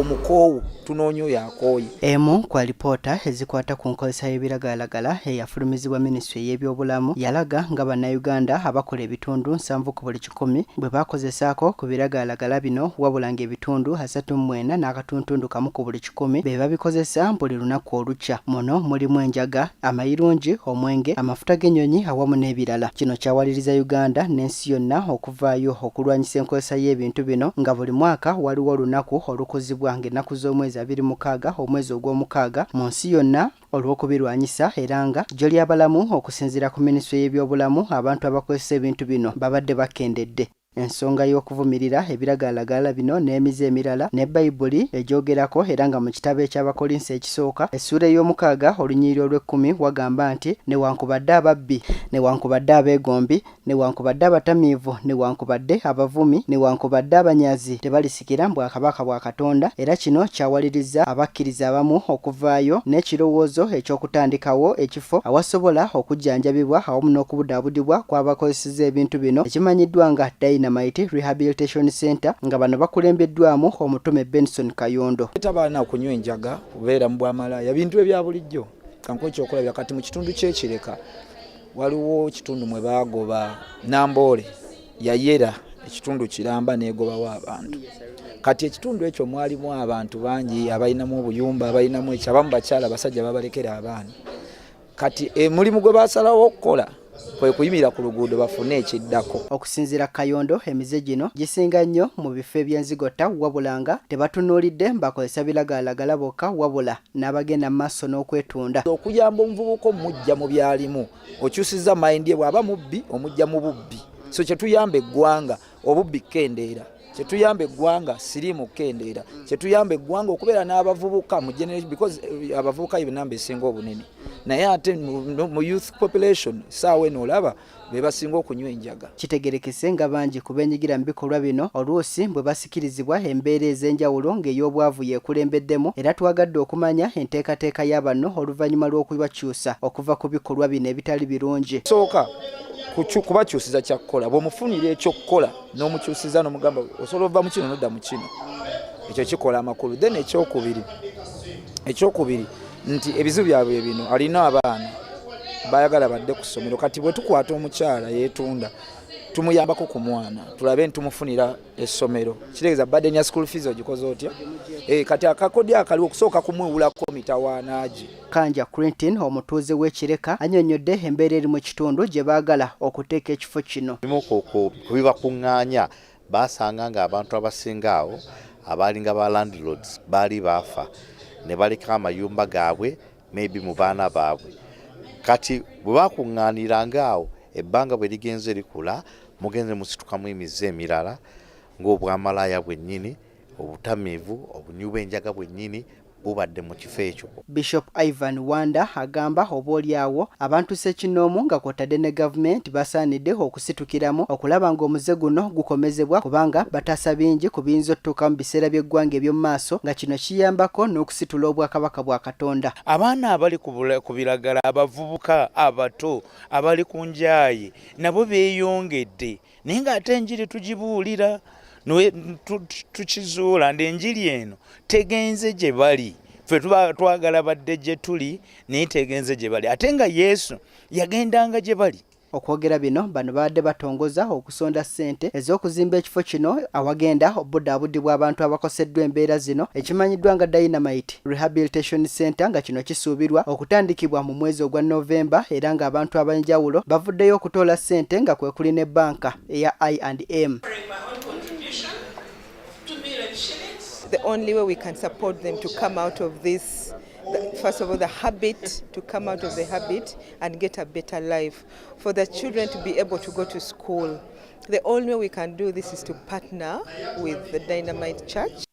Omukoowu tunoonyo yakooye. Emu kwa lipoota ezikwata ku nkozesa y'ebiragalalagala eyafulumizibwa minisitule y'ebyobulamu yalaga nga bannayuganda abakola ebitundu 7 ku buli 100 bwe bakozesaako ku biragalalagala bino wabula ng'ebitundu 34 n'akatuntundu kamu ku buli 100 be babikozesa buli lunaku olukya. Muno mulimu enjaga, amayirungi, omwenge, amafuta g'ennyonyi awamu n'ebirala. Kino kyawaliriza Uganda n'ensi yonna okuvaayo okulwanyisa enkozesa y'ebintu bino nga buli mwaka waliwo olunaku olukuzibwa ng'ennaku z'omwezi 26 omwezi ogw'omukaaga mu nsi yonna olw'okubirwanyisa era nga jjo ly'abalamu okusinziira ku minisitule y'ebyobulamu abantu abakozesa ebintu bino babadde bakendedde. Ensonga y'okuvumirira ebiragalalagala bino n'emize emirala ne Bayibuli egyogerako era nga mu kitabo eky'Abakolinsi ekisooka essula ey'omukaaga olunyiriri olw'10 wagamba nti newankubadde ababbi, newankubadde abeegombi, newankubadde abatamiivu, newankubadde abavumi, newankubadde abanyazi tebalisikira bwakabaka bwa Katonda. Era kino kyawaliriza abakkiriza abamu okuvaayo n'ekirowoozo eky'okutandikawo ekifo awasobola okujjanjabibwa awamu n'okubudabudibwa kw'abakozeseza ebintu bino ekimanyiddwa nga Dinamite Rehabilitation Centre nga bano bakulembeddwamu omutume Benson Kayondo. Tabaana okunywa enjaga kubeera mu bwamalaya bintu ebya bulijjo kanko ekyokulabira kati mu kitundu ky'ekireka waliwo kitundu mwe baagoba Namboole yayera ekitundu kiramba neegobawo abantu. Kati ekitundu ekyo mwalimu abantu bangi abalinamu obuyumba abalinamu ekyabamu bakyala basajja babalekera abaana. Kati mulimu gwe basalawo okukola kwe kuyimira ku luguudo bafune ekiddako. Okusinziira Kayondo emize gino gisinga nnyo mu bifo eby'enzigota wabula nga tebatunuulidde bakozesa biragalalagala bokka wabula n'abagenda mu maaso n'okwetunda. Okuyamba omuvubuka omujja mu byalimu okyusiza mayindi ye bw'aba mubbi omujja mu bubbi. So kyetuyamba eggwanga obubbi kendeera, kyetuyamba eggwanga siriimu kendeera, kyetuyamba eggwanga okubeera n'abavubuka mu generation because abavubuka y'enamba esinga obunene. Naye ate mu youth population saawa eno olaba be basinga okunywa enjaga. Kitegerekese nga bangi ku beenyigira mu bikolwa bino oluusi bwe basikirizibwa embeera ez'enjawulo ng'ey'obwavu yeekulembeddemu era twagadde okumanya enteekateeka y'abano oluvannyuma lw'okubakyusa okuva ku bikolwa bino ebitali birungi. Sooka kubakyusiza kyakukola bw'omufunira ekyokukola n'omukyusiza n'omugamba osobola ova mu kino n'odda mu kino, ekyo kikola amakulu. Then ekyokubiri nti ebizibu byabwe bino alina abaana bayagala badde ku ssomero. Kati bwe tukwata omukyala yeetunda tumuyambako ku mwana tulabe ntumufunira essomero kitegeeza burden ya school fees ogikoze otya. Kati akakodi akali okusooka kumwewulako mitawaanagi. Kanja Clinton omutuuze w'ekireka annyonnyodde embeera eri mu kitundu gye baagala okuteeka ekifo kino. Kubibakuŋŋaanya baasanga nga abantu abasinga awo abalinga ba landlords baali baafa ne baleka amayumba gaabwe maybe mu baana baabwe. Kati bwe bakuŋŋaaniranga awo ebbanga bwe ligenze likula mugenze musitukamu emize emirala ng'obwamalaya bwennyini, obutamiivu, obunywi bw'enjaga bwennyini bubadde mu kifo ekyo. Bishop Ivan Wanda agamba oboolyawo abantu ssekinoomu nga kw'otadde ne gavumenti basaanidde okusitukiramu okulaba ng'omuze guno gukomezebwa kubanga bataasa bingi ku biyinza otutuuka mu biseera by'eggwanga eby'omu maaso nga kino kiyambako n'okusitula obwakabaka bwa Katonda. Abaana abali ku biragala, abavubuka abato abali ku njaaye nabo beeyongedde naye ng'ate enjiri tugibuulira tukizuula n'enjiri eno tegenze gye bali. Ffe twagala badde gye tuli naye tegenze gye bali ate nga Yesu yagendanga gye bali. Okwogera bino bano baadde batongoza okusonda ssente ez'okuzimba ekifo kino awagenda obudabudibwa abantu abakoseddwa embeera zino ekimanyiddwa nga Dinamite Rehabilitation Centre nga kino kisuubirwa okutandikibwa mu mwezi ogwa Novemba era ng'abantu ab'enjawulo bavuddeyo okutoola ssente nga kwe kuli ne banka eya I&M. The only way we can support them to come out of this, first of all, the habit, to come out of the habit and get a better life. For the children to be able to go to school, the only way we can do this is to partner with the Dinamite Church.